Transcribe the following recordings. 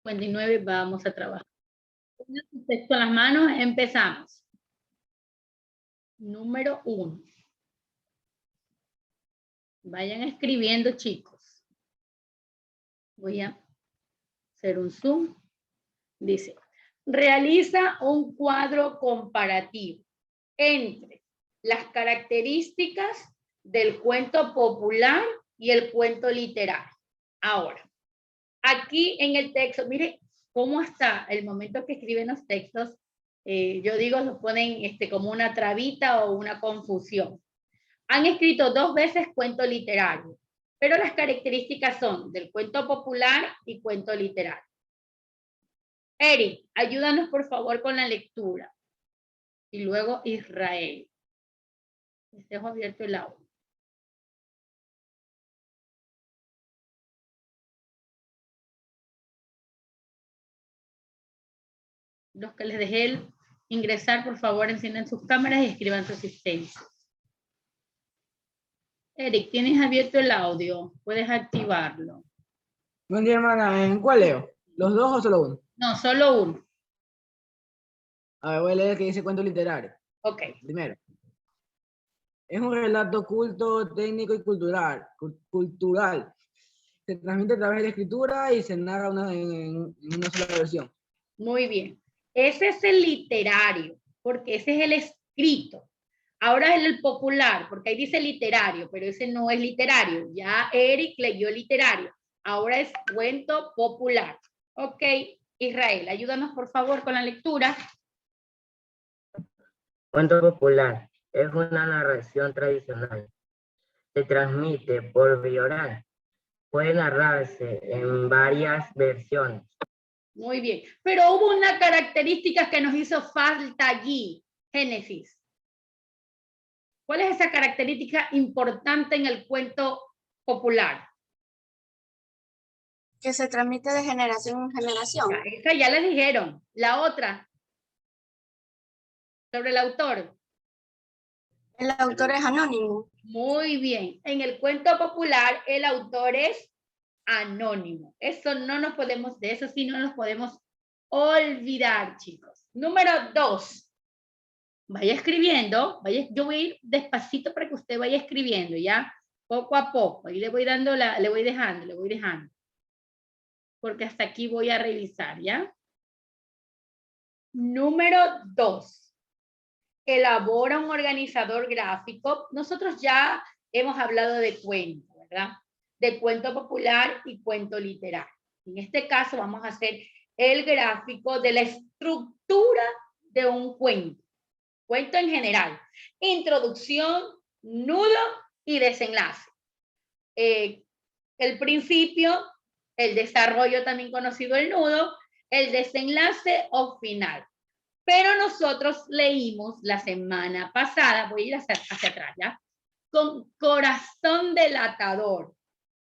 8:59 vamos a trabajar. Con el texto en las manos, empezamos. Número 1. Vayan escribiendo, chicos. Voy a hacer un zoom. Dice, realiza un cuadro comparativo entre las características del cuento popular y el cuento literario. Ahora, aquí en el texto, mire cómo hasta el momento que escriben los textos, yo digo, lo ponen como una trabita o una confusión. Han escrito 2 veces cuento literario, pero las características son del cuento popular y cuento literario. Eric, ayúdanos por favor con la lectura. Y luego Israel. Les dejo abierto el audio. Los que les dejé ingresar, por favor, enciendan sus cámaras y escriban su asistencia. Eric, tienes abierto el audio. Puedes activarlo. Buen día, hermana. ¿En cuál leo? ¿Los 2 o solo uno? No, solo uno. A ver, voy a leer el que dice cuento literario. Ok. Primero. Es un relato culto, técnico y cultural. Se transmite a través de la escritura y se narra en una sola versión. Muy bien. Ese es el literario, porque ese es el escrito. Ahora es el popular, porque ahí dice literario, pero ese no es literario. Ya Eric leyó literario. Ahora es cuento popular. Ok, Israel, ayúdanos por favor con la lectura. Cuento popular es una narración tradicional. Se transmite por vía oral. Puede narrarse en varias versiones. Muy bien. Pero hubo una característica que nos hizo falta allí. Génesis. ¿Cuál es esa característica importante en el cuento popular? Que se transmite de generación en generación. Esa ya les dijeron. La otra. Sobre el autor. El autor es anónimo. Muy bien. En el cuento popular, el autor es anónimo. Eso no nos podemos, de eso sí no nos podemos olvidar, chicos. Número 2. Vaya escribiendo. Yo voy a ir despacito para que usted vaya escribiendo, ¿ya? Poco a poco. Ahí le voy dando le voy dejando. Porque hasta aquí voy a revisar, ¿ya? Número 2. Elabora un organizador gráfico. Nosotros ya hemos hablado de cuento, ¿verdad? De cuento popular y cuento literario. En este caso vamos a hacer el gráfico de la estructura de un cuento. Cuento en general. Introducción, nudo y desenlace. El principio, el desarrollo también conocido el nudo, el desenlace o final. Pero nosotros leímos la semana pasada, voy a ir hacia atrás, ¿ya? Con Corazón delatador.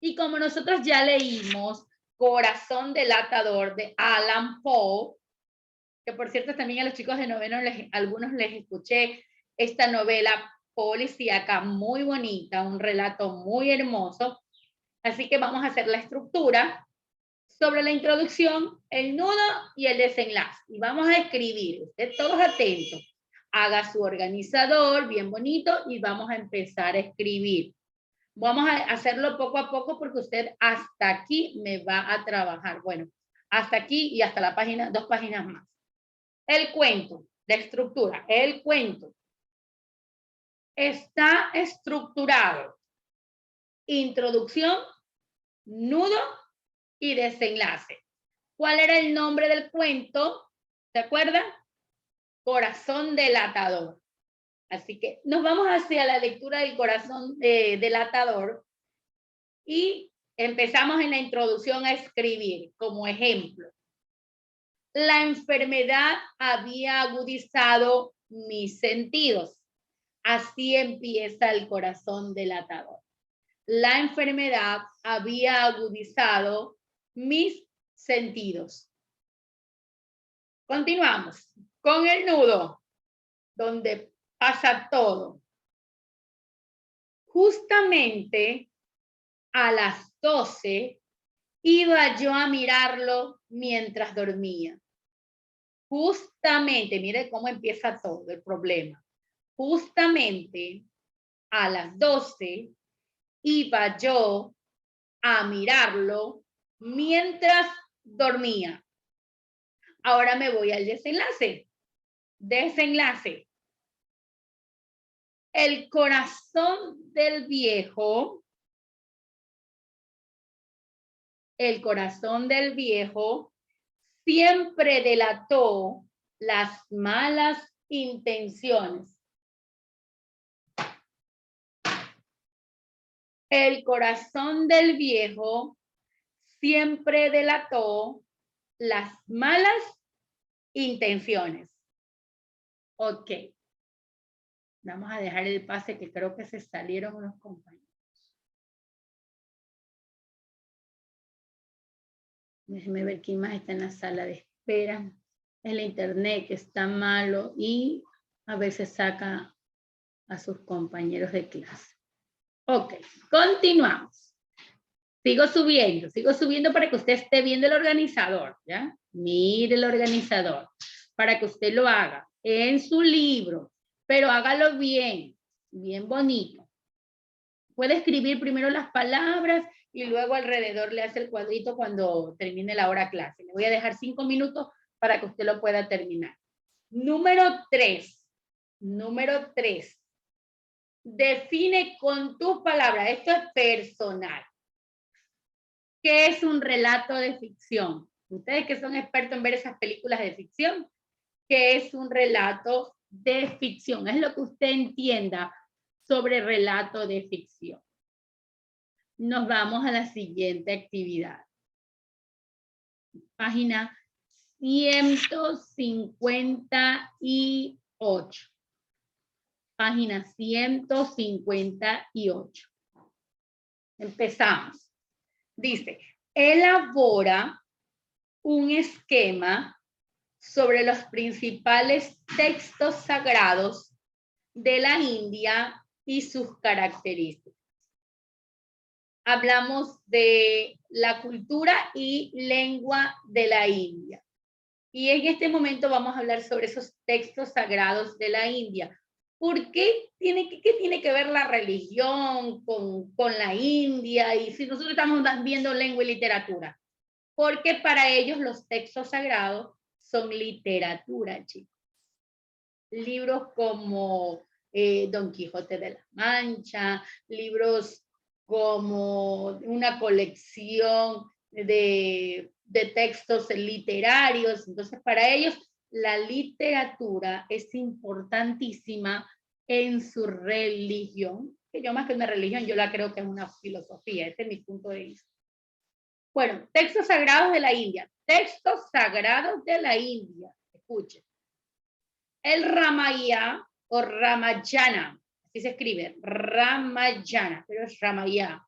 Y como nosotros ya leímos Corazón delatador de Allan Poe, que por cierto también a los chicos de noveno, algunos les escuché esta novela policíaca muy bonita, un relato muy hermoso. Así que vamos a hacer la estructura sobre la introducción, el nudo y el desenlace. Y vamos a escribir, ustedes todos atentos. Haga su organizador bien bonito y vamos a empezar a escribir. Vamos a hacerlo poco a poco porque usted hasta aquí me va a trabajar. Bueno, hasta aquí y hasta la página, 2 páginas más. El cuento, la estructura, el cuento está estructurado. Introducción, nudo y desenlace. ¿Cuál era el nombre del cuento? ¿Se acuerdan? Corazón delatador. Así que nos vamos hacia la lectura del Corazón delatador y empezamos en la introducción a escribir como ejemplo. La enfermedad había agudizado mis sentidos. Así empieza el Corazón delatador. La enfermedad había agudizado mis sentidos. Continuamos con el nudo, donde pasa todo. Justamente a las 12 iba yo a mirarlo mientras dormía. Justamente, mire cómo empieza todo el problema. Justamente a las 12 iba yo a mirarlo mientras dormía. Ahora me voy al desenlace. Desenlace. El corazón del viejo siempre delató las malas intenciones. El corazón del viejo siempre delató las malas intenciones. Ok. Vamos a dejar el pase que creo que se salieron unos compañeros. Déjenme ver quién más está en la sala de espera. El internet que está malo y a veces saca a sus compañeros de clase. Ok, continuamos. Sigo subiendo para que usted esté viendo el organizador, ¿ya? Mire el organizador, para que usted lo haga en su libro, pero hágalo bien, bien bonito. Puede escribir primero las palabras y luego alrededor le hace el cuadrito cuando termine la hora clase. Le voy a dejar 5 minutos para que usted lo pueda terminar. Número 3. Número 3. Define con tus palabras, esto es personal. ¿Qué es un relato de ficción? Ustedes que son expertos en ver esas películas de ficción, ¿qué es un relato de ficción? Es lo que usted entienda sobre relato de ficción. Nos vamos a la siguiente actividad. Página 158. Página 158. Empezamos. Dice, elabora un esquema sobre los principales textos sagrados de la India y sus características. Hablamos de la cultura y lengua de la India. Y en este momento vamos a hablar sobre esos textos sagrados de la India. ¿Por qué tiene que ver la religión con la India? Y si nosotros estamos viendo lengua y literatura. Porque para ellos los textos sagrados son literatura, chicos. Libros como Don Quijote de la Mancha, libros como una colección de textos literarios. Entonces, para ellos, la literatura es importantísima en su religión, que yo más que una religión, yo la creo que es una filosofía, este es mi punto de vista. Bueno, textos sagrados de la India. Textos sagrados de la India. Escuchen. El Ramayana o Ramayana, así se escribe, Ramayana, pero es Ramayana.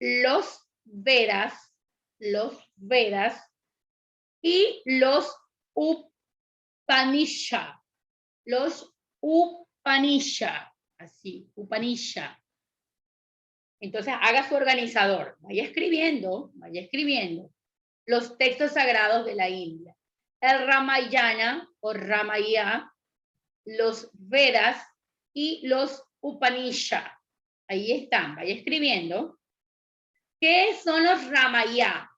Los Vedas y los Upanishad. Los Upanishad, así, Upanishad. Entonces haga su organizador, vaya escribiendo los textos sagrados de la India. El Ramayana o Ramayana, los Vedas y los Upanishad. Ahí están, vaya escribiendo. ¿Qué son los Ramayana?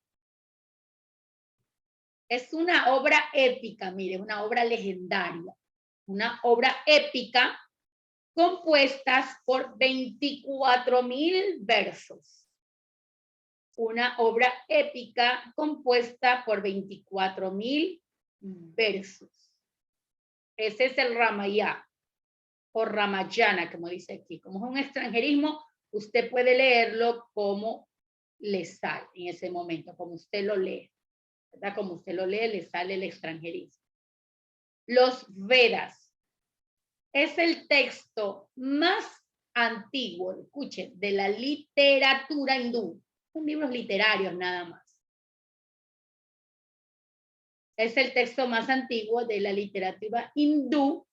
Es una obra épica, mire, una obra legendaria, una obra épica compuestas por 24,000 versos. Una obra épica compuesta por 24,000 versos. Ese es el Ramayana o Ramayana, como dice aquí. Como es un extranjerismo, usted puede leerlo como le sale en ese momento, como usted lo lee. ¿Verdad? Como usted lo lee, le sale el extranjerismo. Los Vedas. Es el texto más antiguo, escuchen, de la literatura hindú. Son libros literarios nada más. Es el texto más antiguo de la literatura hindú,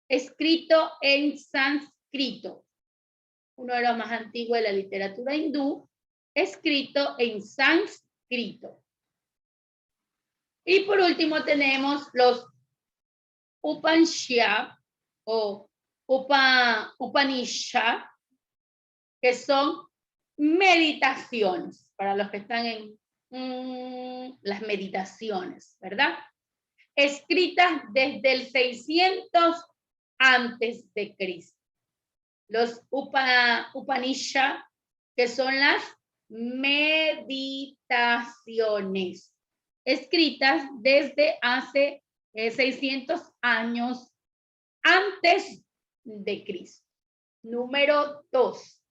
escrito en sánscrito. Uno de los más antiguos de la literatura hindú, escrito en sánscrito. Y por último tenemos los Upanishad o Upanishad, que son meditaciones, para los que están en las meditaciones, ¿verdad? Escritas desde el 600 antes de Cristo. Los Upanishad, que son las meditaciones, escritas desde hace 600 años antes de Cristo. Número 2.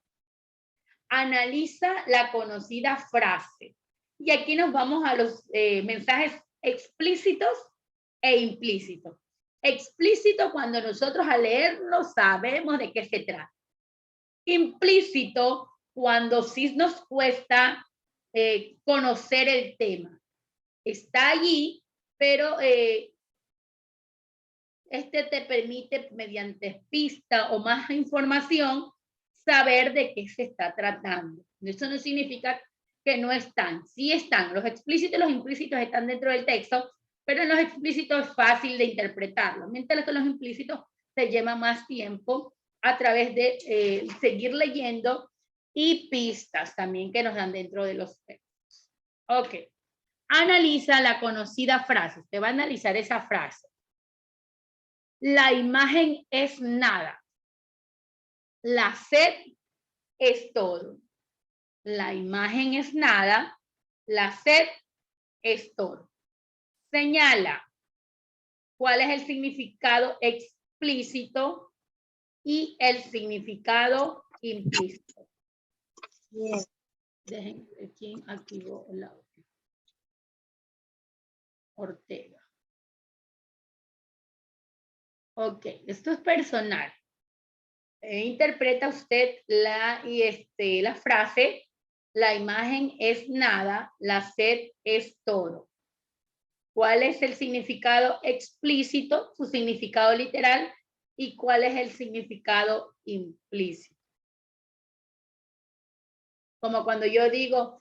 Analiza la conocida frase. Y aquí nos vamos a los mensajes explícitos e implícitos. Explícito cuando nosotros al leerlo sabemos de qué se trata. Implícito cuando sí nos cuesta conocer el tema. Está allí, pero este te permite, mediante pista o más información, saber de qué se está tratando. Eso no significa que no están. Sí están. Los explícitos y los implícitos están dentro del texto, pero en los explícitos es fácil de interpretarlo. Mientras que los implícitos se lleva más tiempo a través de seguir leyendo y pistas también que nos dan dentro de los textos. Ok. Analiza la conocida frase. Usted va a analizar esa frase. La imagen es nada. La sed es todo. La imagen es nada. La sed es todo. Señala cuál es el significado explícito y el significado implícito. Bien. Dejen quién activó el audio. Ortega. Ok, esto es personal. Interpreta usted la frase, la imagen es nada, la sed es todo. ¿Cuál es el significado explícito, su significado literal, y cuál es el significado implícito? Como cuando yo digo,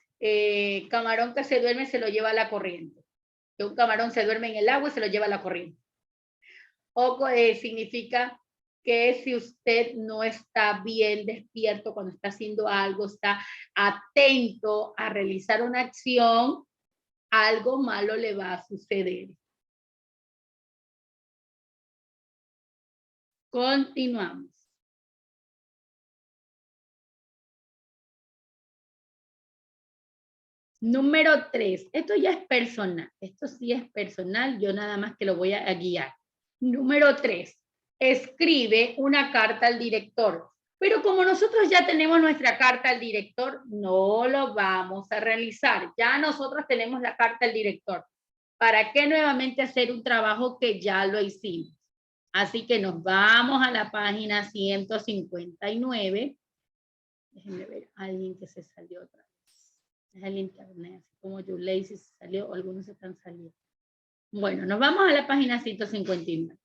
camarón que se duerme se lo lleva la corriente. Que un camarón se duerme en el agua y se lo lleva la corriente. O significa que si usted no está bien despierto cuando está haciendo algo, está atento a realizar una acción, algo malo le va a suceder. Continuamos. Número 3. Esto ya es personal. Esto sí es personal. Yo nada más que lo voy a guiar. Número 3. Escribe una carta al director. Pero como nosotros ya tenemos nuestra carta al director, no lo vamos a realizar. Ya nosotros tenemos la carta al director. ¿Para qué nuevamente hacer un trabajo que ya lo hicimos? Así que nos vamos a la página 159. Déjenme ver a alguien que se salió otra vez. Es el internet, así como Yulei se salió, o algunos están saliendo. Bueno, nos vamos a la página 159.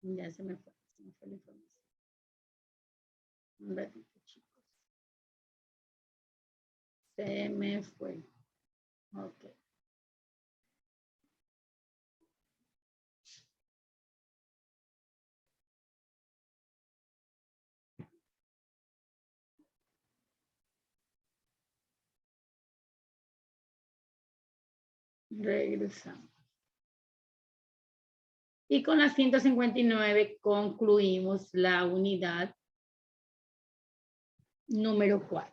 Ya se me fue la información. Un ratito, chicos. Se me fue. Ok. Regresamos. Y con la 159 concluimos la unidad número 4.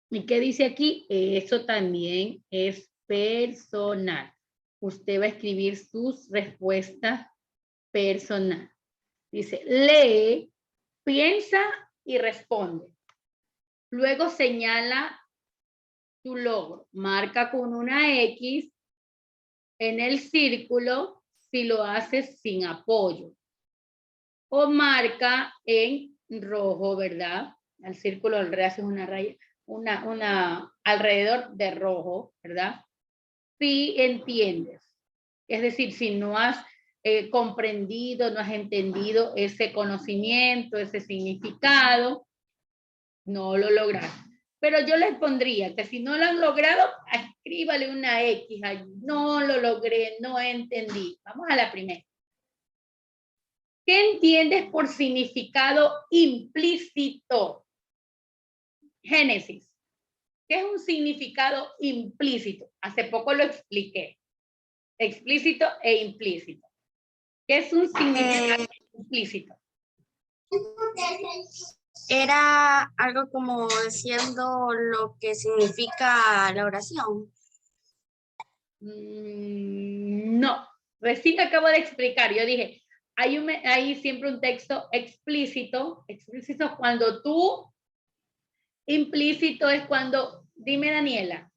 ¿Y qué dice aquí? Eso también es personal. Usted va a escribir sus respuestas personal. Dice, lee, piensa y responde. Luego señala tu logro. Marca con una X en el círculo si lo haces sin apoyo. O marca en rojo, ¿verdad? Al círculo le haces una raya, una alrededor de rojo, ¿verdad? Si entiendes. Es decir, si no has comprendido, no has entendido ese conocimiento, ese significado, no lo logras. Pero yo les pondría que si no lo han logrado, escríbale una X allí. No lo logré, no entendí. Vamos a la primera. ¿Qué entiendes por significado implícito? Génesis. ¿Qué es un significado implícito? Hace poco lo expliqué. Explícito e implícito. ¿Qué es un significado implícito? Era algo como diciendo lo que significa la oración. No, recién acabo de explicar. Yo dije, hay siempre un texto explícito. Explícito es cuando tú, implícito es cuando, dime Daniela.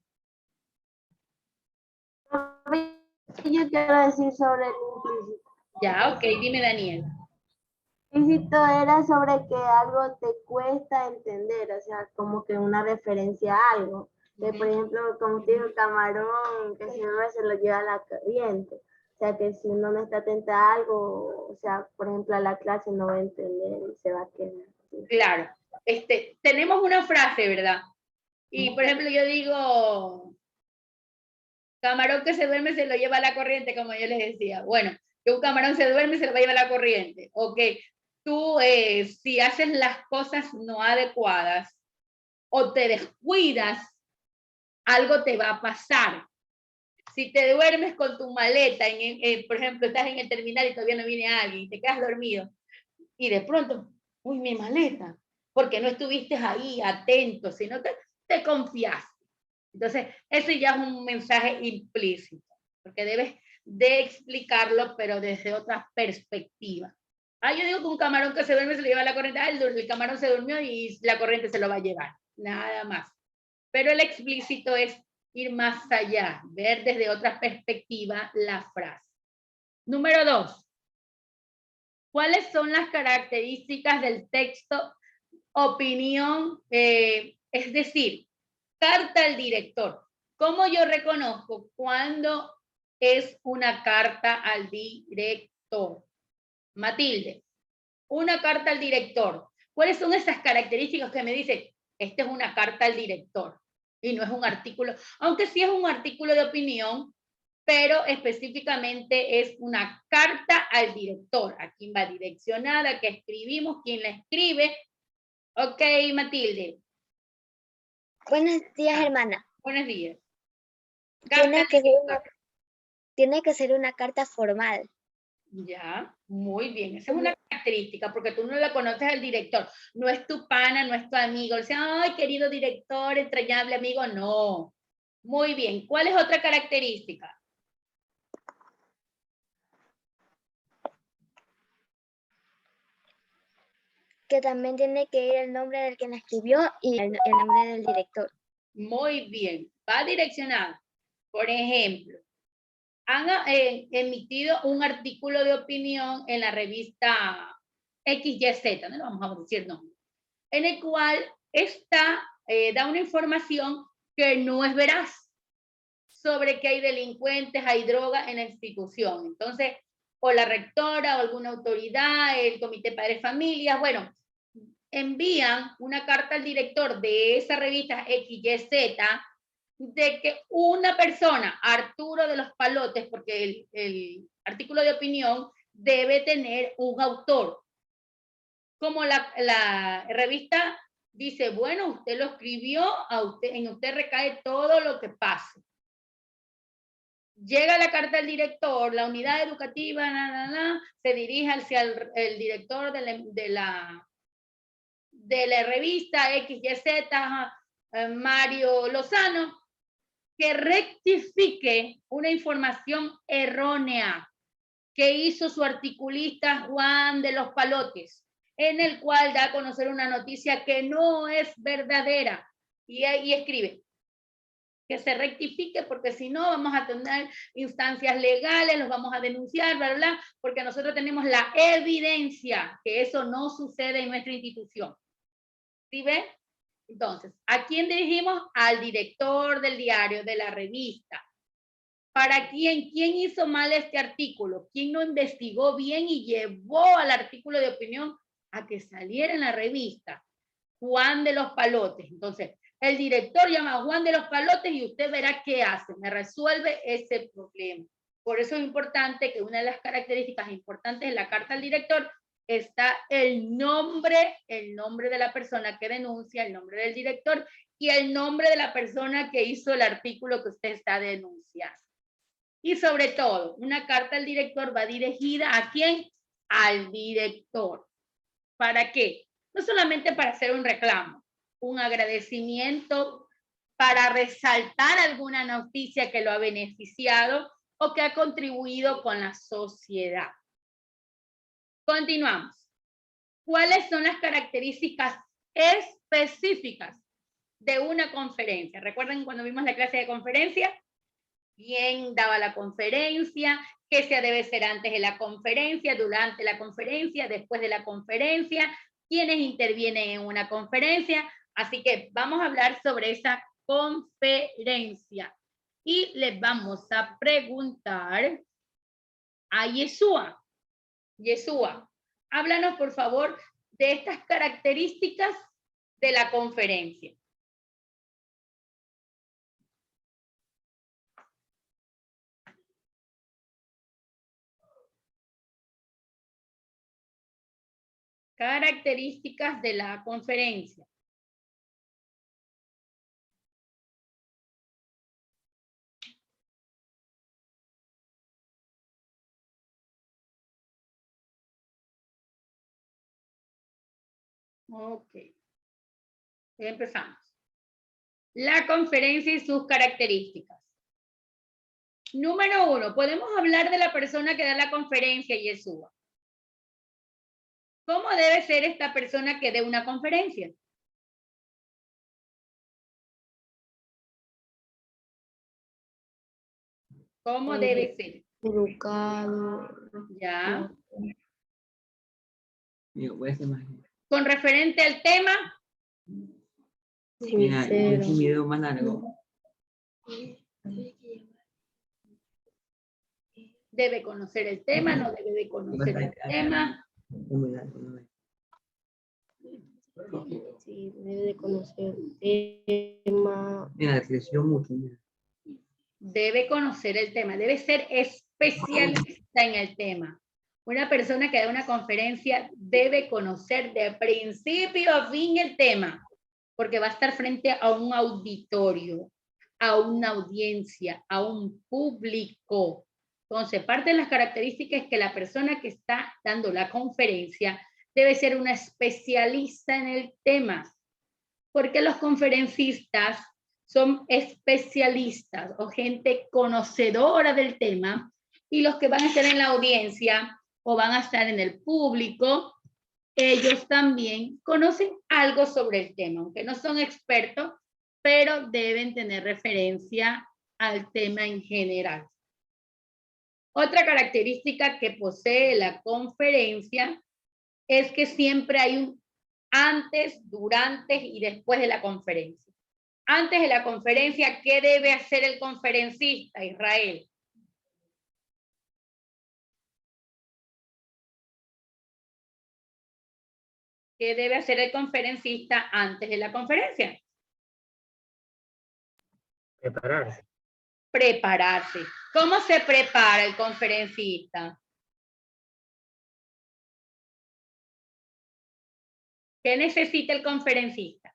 Yo quiero decir sobre el implícito. Ya, ok, dime Daniela. Implícito era sobre que algo te cuesta entender, o sea, como que una referencia a algo. Que, por ejemplo, como te digo, camarón, que siempre se lo lleva a la corriente. O sea, que si uno no está atenta a algo, o sea, por ejemplo, a la clase no va a entender y se va a quedar. Claro, tenemos una frase, ¿verdad? Y, por ejemplo, yo digo, camarón que se duerme se lo lleva a la corriente, como yo les decía. Bueno, que un camarón se duerme se lo va a llevar a la corriente. Ok, tú si haces las cosas no adecuadas o te descuidas, algo te va a pasar. Si te duermes con tu maleta, por ejemplo, estás en el terminal y todavía no viene alguien y te quedas dormido y de pronto, uy, mi maleta, porque no estuviste ahí atento, sino que te confiaste. Entonces, eso ya es un mensaje implícito, porque debes de explicarlo, pero desde otra perspectiva. Yo digo que un camarón que se duerme se lo lleva a la corriente, el camarón se durmió y la corriente se lo va a llevar, nada más. Pero el explícito es ir más allá, ver desde otra perspectiva la frase. Número 2. ¿Cuáles son las características del texto opinión? Es decir, carta al director. ¿Cómo yo reconozco cuando es una carta al director? Matilde, una carta al director. ¿Cuáles son esas características que me dicen, esta es una carta al director y no es un artículo? Aunque sí es un artículo de opinión, pero específicamente es una carta al director, a quién va direccionada, qué escribimos, quién la escribe. Ok, Matilde. Buenos días, hermana. Buenos días. Tiene que ser una carta formal. Ya, muy bien. Esa es una característica, porque tú no la conoces al director. No es tu pana, no es tu amigo. O sea, ay, querido director, entrañable amigo. No. Muy bien. ¿Cuál es otra característica? Que también tiene que ir el nombre del que la escribió y el nombre del director. Muy bien. Va direccionada. Por ejemplo, han emitido un artículo de opinión en la revista XYZ, no le vamos a decir nombre, en el cual da una información que no es veraz sobre que hay delincuentes, hay droga en la institución. Entonces, o la rectora o alguna autoridad, el comité padres familias, bueno, envían una carta al director de esa revista XYZ de que una persona, Arturo de los Palotes, porque el artículo de opinión debe tener un autor. Como la revista dice, bueno, usted lo escribió, en usted recae todo lo que pase. Llega la carta del director, la unidad educativa, se dirige hacia el director de la revista XYZ, Mario Lozano, que rectifique una información errónea que hizo su articulista Juan de los Palotes, en el cual da a conocer una noticia que no es verdadera. Y escribe que se rectifique, porque si no vamos a tener instancias legales, los vamos a denunciar, bla, bla, bla, porque nosotros tenemos la evidencia que eso no sucede en nuestra institución. ¿Sí ven? Entonces, ¿a quién dirigimos? Al director del diario, de la revista. ¿Para quién? ¿Quién hizo mal este artículo? ¿Quién no investigó bien y llevó al artículo de opinión a que saliera en la revista? Juan de los Palotes. Entonces, El director llama a Juan de los Palotes y usted verá qué hace, me resuelve ese problema. Por eso es importante que una de las características importantes en la carta al director está el nombre de la persona que denuncia, el nombre del director y el nombre de la persona que hizo el artículo que usted está denunciando. Y sobre todo, una carta al director va dirigida ¿a quién? Al director. ¿Para qué? No solamente para hacer un reclamo, un agradecimiento, para resaltar alguna noticia que lo ha beneficiado o que ha contribuido con la sociedad. Continuamos. ¿Cuáles son las características específicas de una conferencia? ¿Recuerdan cuando vimos la clase de conferencia? ¿Quién daba la conferencia? ¿Qué se debe ser antes de la conferencia, durante la conferencia, después de la conferencia? ¿Quiénes intervienen en una conferencia? Así que vamos a hablar sobre esa conferencia. Y les vamos a preguntar a Yeshua. Yeshua, háblanos por favor de estas características de la conferencia. Características de la conferencia. Ok. Empezamos. La conferencia y sus características. Número 1, podemos hablar de la persona que da la conferencia, Yeshua. ¿Cómo debe ser esta persona que dé una conferencia? ¿Cómo debe ser? Educado. Ya. Voy a hacer más. Con referente al tema. Mira, es un video más largo. Debe conocer el tema, no debe de conocer el tema. Sí, debe de conocer el tema. Mira, creció mucho. Mira. Debe conocer el tema, debe ser especialista en el tema. Una persona que da una conferencia debe conocer de principio a fin el tema, porque va a estar frente a un auditorio, a una audiencia, a un público. Entonces, parte de las características es que la persona que está dando la conferencia debe ser una especialista en el tema, porque los conferencistas son especialistas o gente conocedora del tema, y los que van a estar en la audiencia o van a estar en el público, ellos también conocen algo sobre el tema, aunque no son expertos, pero deben tener referencia al tema en general. Otra característica que posee la conferencia es que siempre hay un antes, durante y después de la conferencia. Antes de la conferencia, ¿qué debe hacer el conferencista, Israel? ¿Qué debe hacer el conferencista antes de la conferencia? Prepararse. Prepararse. ¿Cómo se prepara el conferencista? ¿Qué necesita el conferencista?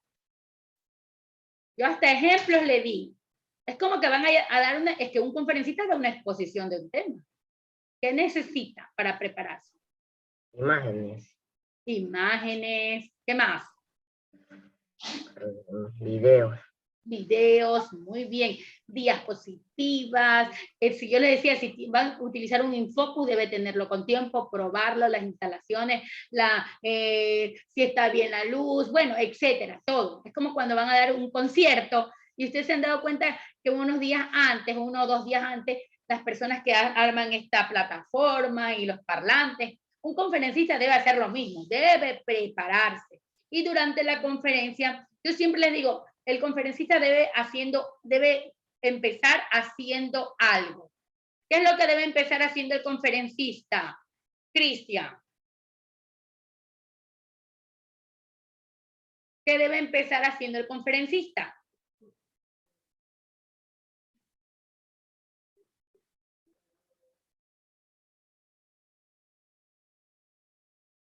Yo hasta ejemplos le di. Es como que van a dar es que un conferencista da una exposición de un tema. ¿Qué necesita para prepararse? Imágenes. Imágenes. ¿Qué más? Videos. Videos, muy bien. Diapositivas. Si yo le decía, si van a utilizar un Infocus, debe tenerlo con tiempo, probarlo, las instalaciones, si está bien la luz, bueno, etcétera, todo. Es como cuando van a dar un concierto y ustedes se han dado cuenta que unos días antes, 1 o 2 días antes, las personas que arman esta plataforma y los parlantes, un conferencista debe hacer lo mismo, debe prepararse. Y durante la conferencia, yo siempre les digo, el conferencista debe empezar haciendo algo. ¿Qué es lo que debe empezar haciendo el conferencista? Cristian. ¿Qué debe empezar haciendo el conferencista?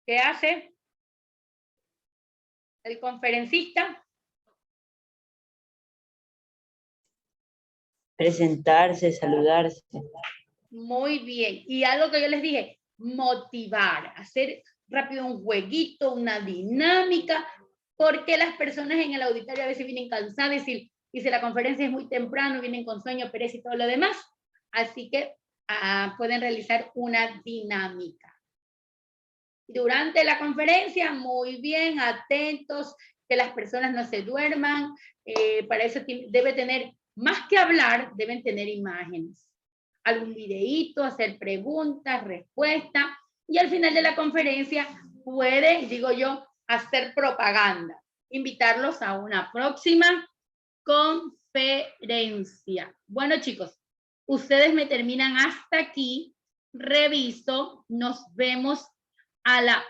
¿Qué hace el conferencista? Presentarse, saludarse. Muy bien. Y algo que yo les dije, motivar, hacer rápido un jueguito, una dinámica, porque las personas en el auditorio a veces vienen cansadas y si la conferencia es muy temprano, vienen con sueño, pereza y todo lo demás. Así que pueden realizar una dinámica. Durante la conferencia, muy bien, atentos, que las personas no se duerman. Para eso debe tener, más que hablar, deben tener imágenes. Algún videíto, hacer preguntas, respuestas. Y al final de la conferencia puede, digo yo, hacer propaganda. Invitarlos a una próxima conferencia. Bueno, chicos, ustedes me terminan hasta aquí. Reviso, nos vemos a la